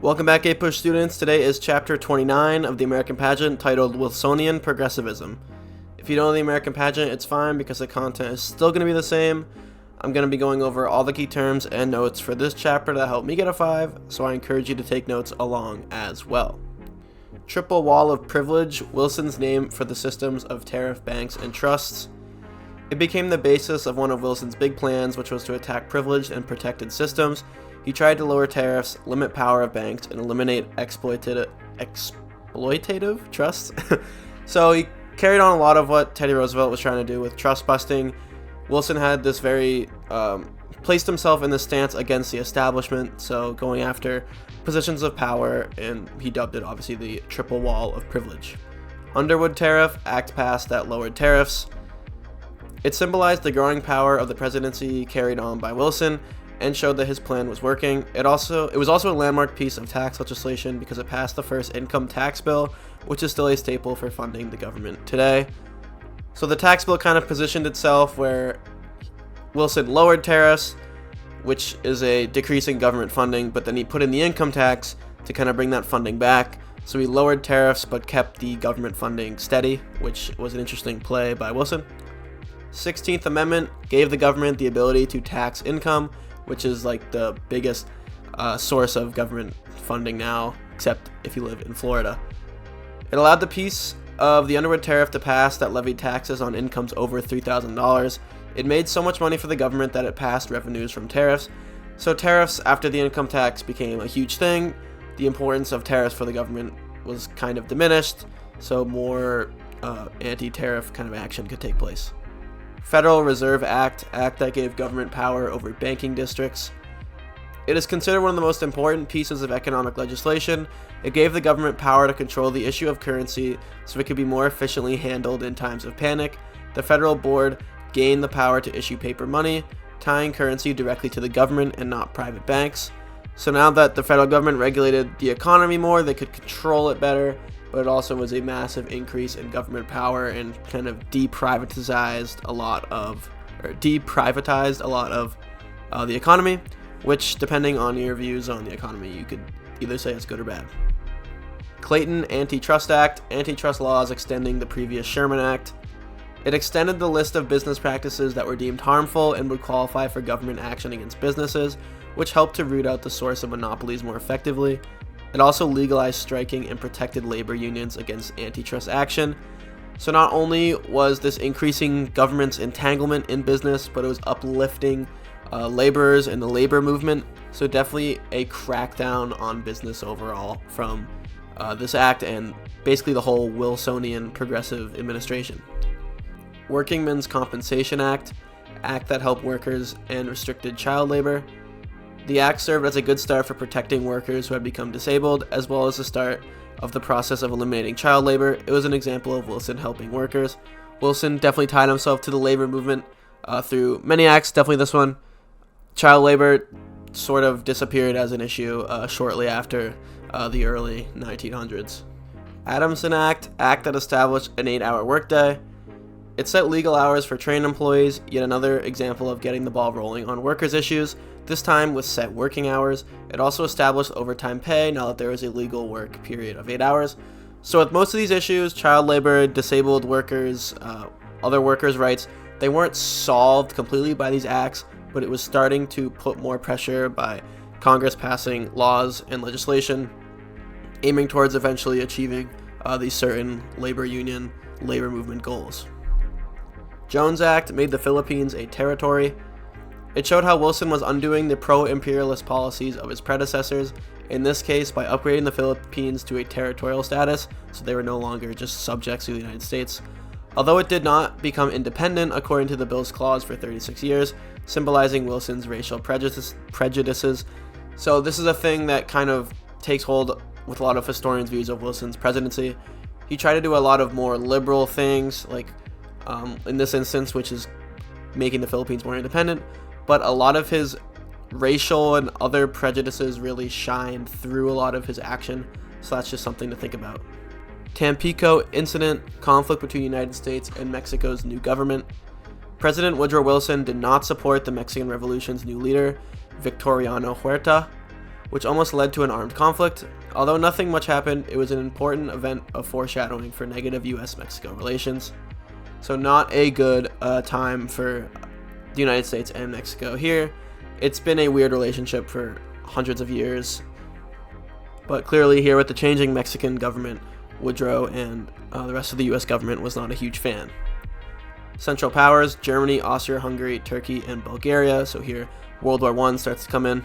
Welcome back, APUSH students. Today is chapter 29 of the American Pageant, titled Wilsonian Progressivism. If you don't know the American Pageant, it's fine because the content is still going to be the same. I'm going to be going over all the key terms and notes for this chapter that helped me get a 5, so I encourage you to take notes along as well. Triple Wall of Privilege, Wilson's name for the systems of tariff banks and trusts. It became the basis of one of Wilson's big plans, which was to attack privileged and protected systems. He tried to lower tariffs, limit power of banks, and eliminate exploitative trusts. So he carried on a lot of what Teddy Roosevelt was trying to do with trust busting. Wilson had this placed himself in this stance against the establishment, so going after positions of power, and he dubbed it obviously the Triple Wall of Privilege. Underwood Tariff, act passed that lowered tariffs. It symbolized the growing power of the presidency carried on by Wilson and showed that his plan was working. It was also a landmark piece of tax legislation because it passed the first income tax bill, which is still a staple for funding the government today. So the tax bill kind of positioned itself where Wilson lowered tariffs, which is a decrease in government funding, but then he put in the income tax to kind of bring that funding back. So he lowered tariffs but kept the government funding steady, which was an interesting play by Wilson. 16th Amendment gave the government the ability to tax income, which is like the biggest source of government funding now, except if you live in Florida. It allowed the piece of the Underwood Tariff to pass that levied taxes on incomes over $3,000. It made so much money for the government that it passed revenues from tariffs. So tariffs after the income tax became a huge thing. The importance of tariffs for the government was kind of diminished, so more anti-tariff kind of action could take place. Federal Reserve Act that gave government power over banking districts. It is considered one of the most important pieces of economic legislation. It gave the government power to control the issue of currency so it could be more efficiently handled in times of panic. The federal board gained the power to issue paper money, tying currency directly to the government and not private banks. So now that the federal government regulated the economy more, they could control it better, but it also was a massive increase in government power and kind of deprivatized a lot of the economy, which, depending on your views on the economy, you could either say it's good or bad. Clayton Antitrust Act, antitrust laws extending the previous Sherman Act. It extended the list of business practices that were deemed harmful and would qualify for government action against businesses, which helped to root out the source of monopolies more effectively. It also legalized striking and protected labor unions against antitrust action. So not only was this increasing government's entanglement in business, but it was uplifting laborers and the labor movement. So definitely a crackdown on business overall from this act and basically the whole Wilsonian progressive administration. Workingmen's Compensation Act that helped workers and restricted child labor. The act served as a good start for protecting workers who had become disabled, as well as the start of the process of eliminating child labor. It was an example of Wilson helping workers. Wilson definitely tied himself to the labor movement through many acts, definitely this one. Child labor sort of disappeared as an issue shortly after the early 1900s. Adamson Act that established an 8-hour workday. It set legal hours for trained employees, yet another example of getting the ball rolling on workers' issues, this time with set working hours. It also established overtime pay now that there was a legal work period of 8 hours. So with most of these issues, child labor, disabled workers, other workers' rights, they weren't solved completely by these acts, but it was starting to put more pressure by Congress passing laws and legislation aiming towards eventually achieving these certain labor movement goals. Jones Act made the Philippines a territory. It showed how Wilson was undoing the pro-imperialist policies of his predecessors, in this case by upgrading the Philippines to a territorial status, so they were no longer just subjects to the United States. Although it did not become independent according to the bill's clause for 36 years, symbolizing Wilson's racial prejudices. So this is a thing that kind of takes hold with a lot of historians' views of Wilson's presidency. He tried to do a lot of more liberal things, like in this instance, which is making the Philippines more independent, but a lot of his racial and other prejudices really shined through a lot of his action, so that's just something to think about. Tampico Incident, conflict between the United States and Mexico's new government. President Woodrow Wilson did not support the Mexican Revolution's new leader, Victoriano Huerta, which almost led to an armed conflict. Although nothing much happened, it was an important event of foreshadowing for negative US-Mexico relations. So not a good time for the United States and Mexico here. It's been a weird relationship for hundreds of years. But clearly here with the changing Mexican government, Woodrow and the rest of the US government was not a huge fan. Central powers, Germany, Austria-Hungary, Turkey, and Bulgaria. So here World War I starts to come in.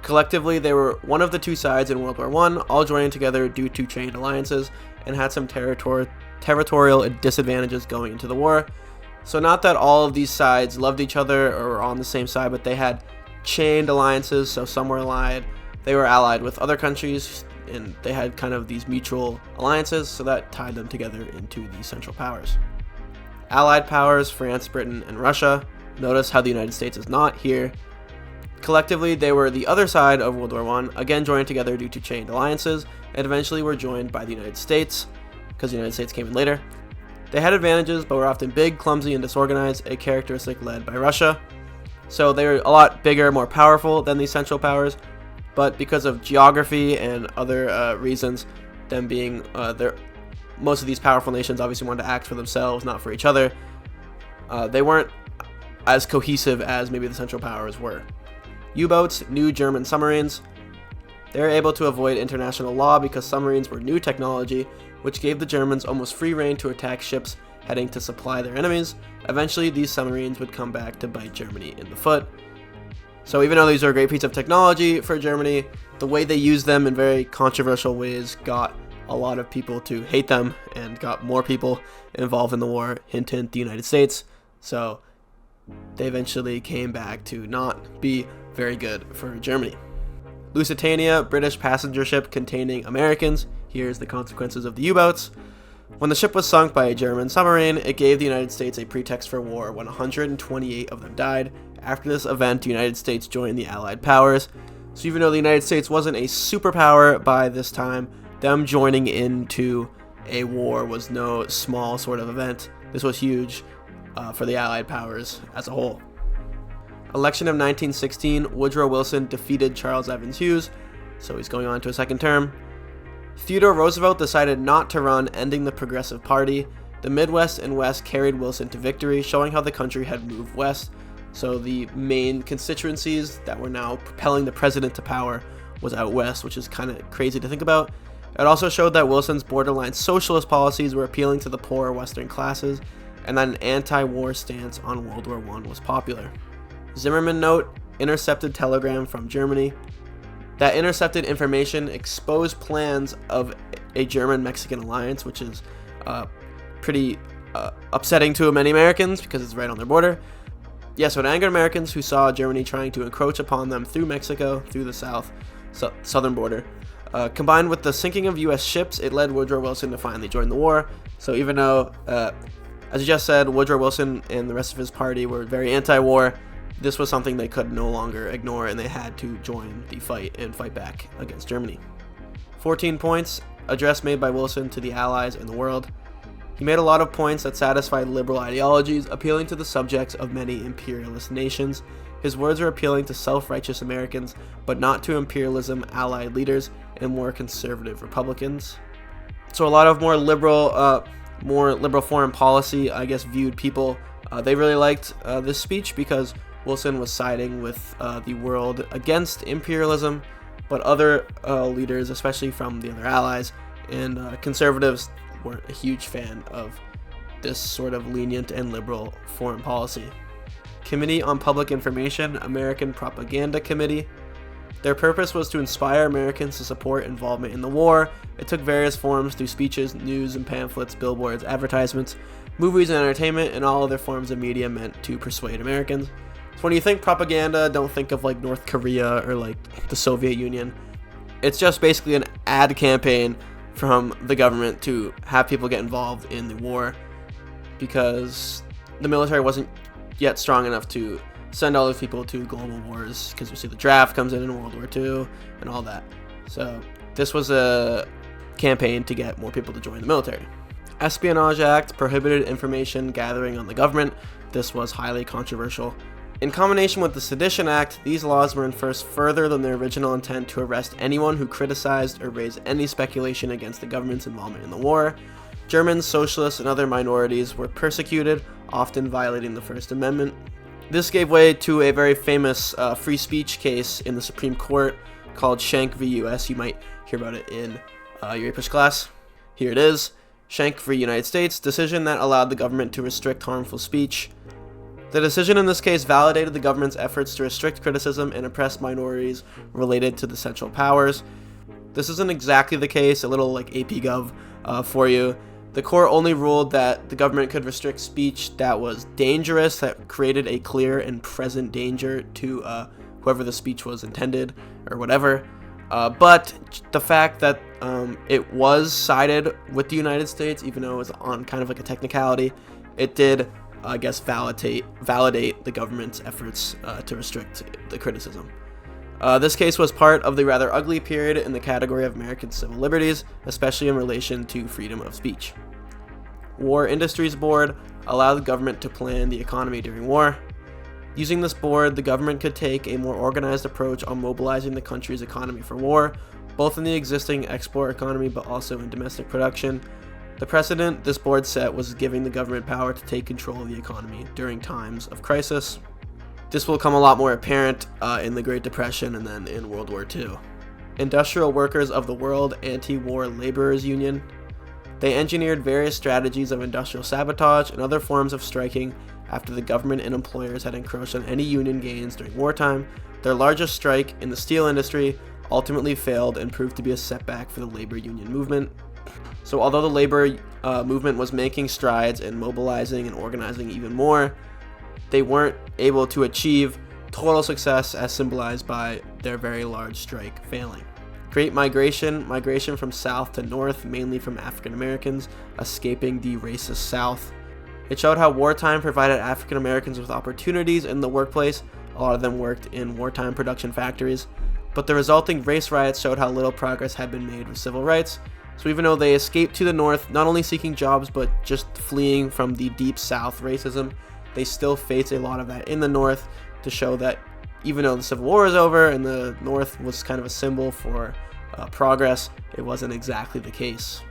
Collectively, they were one of the two sides in World War I, all joining together due to chained alliances, and had some territorial disadvantages going into the war. So not that all of these sides loved each other or were on the same side, but they had chained alliances, so some were allied. They were allied with other countries, and they had kind of these mutual alliances, so that tied them together into the Central Powers. Allied powers, France, Britain, and Russia. Notice how the United States is not here. Collectively, they were the other side of World War I, again joined together due to chained alliances, and eventually were joined by the United States, because the United States came in later. They had advantages, but were often big, clumsy, and disorganized, a characteristic led by Russia. So they were a lot bigger, more powerful than the Central Powers, but because of geography and other reasons, them being most of these powerful nations obviously wanted to act for themselves, not for each other. They weren't as cohesive as maybe the Central Powers were. U-boats, new German submarines. They were able to avoid international law because submarines were new technology, which gave the Germans almost free rein to attack ships heading to supply their enemies. Eventually, these submarines would come back to bite Germany in the foot. So even though these are a great piece of technology for Germany, the way they used them in very controversial ways got a lot of people to hate them and got more people involved in the war, hint hint, the United States. So they eventually came back to not be very good for Germany. Lusitania, British passenger ship containing Americans. Here's the consequences of the U-boats. When the ship was sunk by a German submarine, it gave the United States a pretext for war when 128 of them died. After this event, the United States joined the Allied powers. So even though the United States wasn't a superpower by this time, them joining into a war was no small sort of event. This was huge for the Allied powers as a whole. Election of 1916, Woodrow Wilson defeated Charles Evans Hughes, so he's going on to a second term. Theodore Roosevelt decided not to run, ending the Progressive Party. The Midwest and West carried Wilson to victory, showing how the country had moved west. So the main constituencies that were now propelling the president to power was out west, which is kind of crazy to think about. It also showed that Wilson's borderline socialist policies were appealing to the poorer Western classes, and that an anti-war stance on World War I was popular. Zimmerman note, intercepted telegram from Germany. That intercepted information exposed plans of a German-Mexican alliance, which is pretty upsetting to many Americans because it's right on their border. Yeah, so it angered Americans who saw Germany trying to encroach upon them through Mexico, through the southern border. Combined with the sinking of U.S. ships, it led Woodrow Wilson to finally join the war. So even though, as I just said, Woodrow Wilson and the rest of his party were very anti-war, this was something they could no longer ignore, and they had to join the fight and fight back against Germany. 14 points, address made by Wilson to the Allies and the world. He made a lot of points that satisfied liberal ideologies, appealing to the subjects of many imperialist nations. His words are appealing to self-righteous Americans, but not to imperialism allied leaders and more conservative Republicans. So a lot of more liberal foreign policy, I guess, viewed people. They really liked this speech because Wilson was siding with the world against imperialism, but other leaders, especially from the other allies and conservatives, weren't a huge fan of this sort of lenient and liberal foreign policy. Committee on Public Information, American Propaganda Committee. Their purpose was to inspire Americans to support involvement in the war. It took various forms through speeches, news and pamphlets, billboards, advertisements, movies and entertainment, and all other forms of media meant to persuade Americans. So when you think propaganda, don't think of like North Korea or like the Soviet Union. It's just basically an ad campaign from the government to have people get involved in the war because the military wasn't yet strong enough to send all those people to global wars, because we see the draft comes in World War II and all that. So this was a campaign to get more people to join the military. Espionage Act prohibited information gathering on the government. This was highly controversial. In combination with the Sedition Act, these laws were enforced further than their original intent to arrest anyone who criticized or raised any speculation against the government's involvement in the war. Germans, socialists, and other minorities were persecuted, often violating the First Amendment. This gave way to a very famous free speech case in the Supreme Court called Schenck v. U.S. You might hear about it in your APUSH class. Here it is. Schenck v. United States, decision that allowed the government to restrict harmful speech. The decision in this case validated the government's efforts to restrict criticism and oppress minorities related to the Central Powers. This isn't exactly the case, a little like AP Gov for you. The court only ruled that the government could restrict speech that was dangerous, that created a clear and present danger to whoever the speech was intended or whatever. But the fact that it was sided with the United States, even though it was on kind of like a technicality, it did, I guess, validate the government's efforts to restrict the criticism. This case was part of the rather ugly period in the category of American civil liberties, especially in relation to freedom of speech. War Industries Board allowed the government to plan the economy during war. Using this board, the government could take a more organized approach on mobilizing the country's economy for war, both in the existing export economy but also in domestic production. The precedent this board set was giving the government power to take control of the economy during times of crisis. This will become a lot more apparent in the Great Depression and then in World War II. Industrial Workers of the World Anti-War Laborers Union. They engineered various strategies of industrial sabotage and other forms of striking after the government and employers had encroached on any union gains during wartime. Their largest strike in the steel industry ultimately failed and proved to be a setback for the labor union movement. So although the labor movement was making strides and mobilizing and organizing even more, they weren't able to achieve total success as symbolized by their very large strike failing. Great migration from south to north, mainly from African Americans escaping the racist South. It showed how wartime provided African Americans with opportunities in the workplace. A lot of them worked in wartime production factories, but the resulting race riots showed how little progress had been made with civil rights. So even though they escaped to the north, not only seeking jobs but just fleeing from the deep South racism, they still faced a lot of that in the north, to show that even though the Civil War is over and the North was kind of a symbol for progress, it wasn't exactly the case.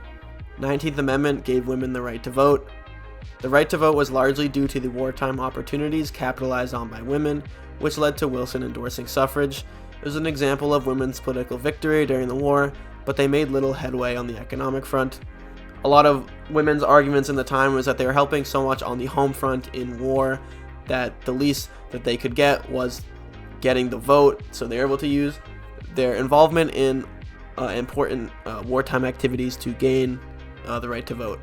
19th Amendment gave women the right to vote. The right to vote was largely due to the wartime opportunities capitalized on by women, which led to Wilson endorsing suffrage. It was an example of women's political victory during the war, but they made little headway on the economic front. A lot of women's arguments in the time was that they were helping so much on the home front in war that the least that they could get was getting the vote, so they were able to use their involvement in important wartime activities to gain the right to vote.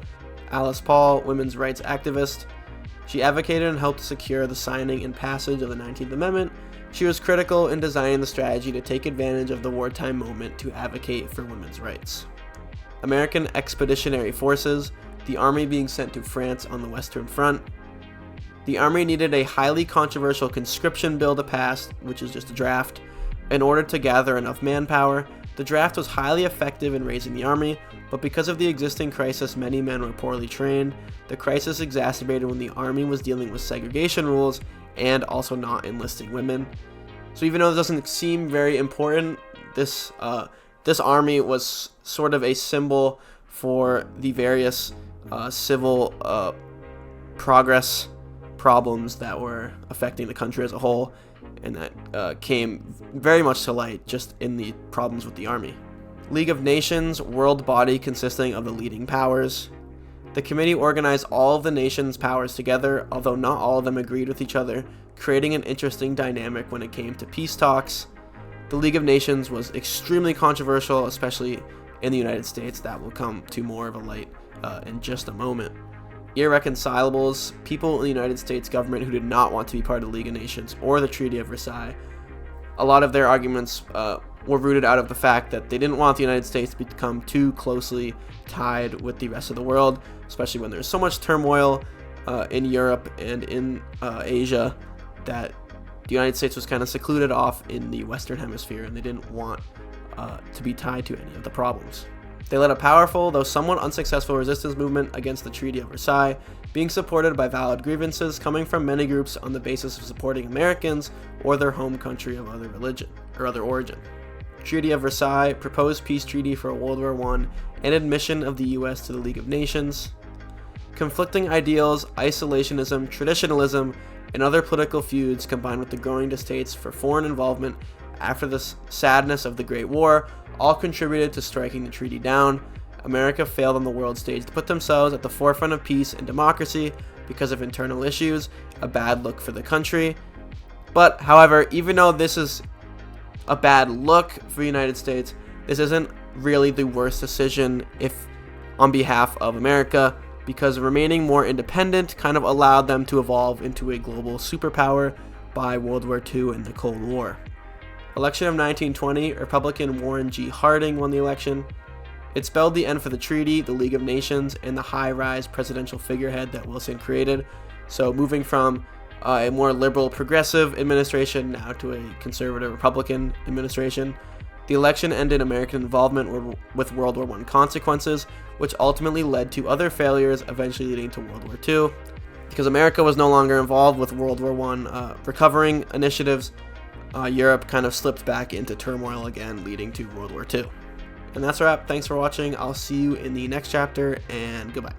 Alice Paul, women's rights activist, she advocated and helped secure the signing and passage of the 19th Amendment. She was critical in designing the strategy to take advantage of the wartime moment to advocate for women's rights. American Expeditionary Forces, the army being sent to France on the Western Front. The army needed a highly controversial conscription bill to pass, which is just a draft, in order to gather enough manpower. The draft was highly effective in raising the army, but because of the existing crisis, many men were poorly trained. The crisis exacerbated when the army was dealing with segregation rules and also not enlisting women. So even though it doesn't seem very important, this army was sort of a symbol for the various civil progress problems that were affecting the country as a whole, and that came very much to light just in the problems with the army. League of Nations, world body consisting of the leading powers. The committee organized all of the nations' powers together, although not all of them agreed with each other, creating an interesting dynamic when it came to peace talks. The League of Nations was extremely controversial, especially in the United States. That will come to more of a light in just a moment. Irreconcilables, people in the United States government who did not want to be part of the League of Nations or the Treaty of Versailles. A lot of their arguments were rooted out of the fact that they didn't want the United States to become too closely tied with the rest of the world, especially when there's so much turmoil in Europe and in Asia, that the United States was kind of secluded off in the Western Hemisphere, and they didn't want to be tied to any of the problems. They led a powerful, though somewhat unsuccessful, resistance movement against the Treaty of Versailles, being supported by valid grievances coming from many groups on the basis of supporting Americans or their home country of other religion or other origin. Treaty of Versailles, proposed peace treaty for World War I, and admission of the U.S. to the League of Nations. Conflicting ideals, isolationism, traditionalism, and other political feuds combined with the growing distaste for foreign involvement after the sadness of the Great War all contributed to striking the treaty down. America failed on the world stage to put themselves at the forefront of peace and democracy because of internal issues, a bad look for the country. But, however, even though this is a bad look for the United States, this isn't really the worst decision if on behalf of America, because remaining more independent kind of allowed them to evolve into a global superpower by World War II and the Cold War. Election of 1920, Republican Warren G. Harding won the election. It spelled the end for the treaty, the League of Nations, and the high-rise presidential figurehead that Wilson created. So moving from a more liberal progressive administration now to a conservative Republican administration. The election ended American involvement with World War I consequences, which ultimately led to other failures, eventually leading to World War II. Because America was no longer involved with World War I recovering initiatives, Europe kind of slipped back into turmoil again, leading to World War II. And that's a wrap. Thanks for watching. I'll see you in the next chapter, and goodbye.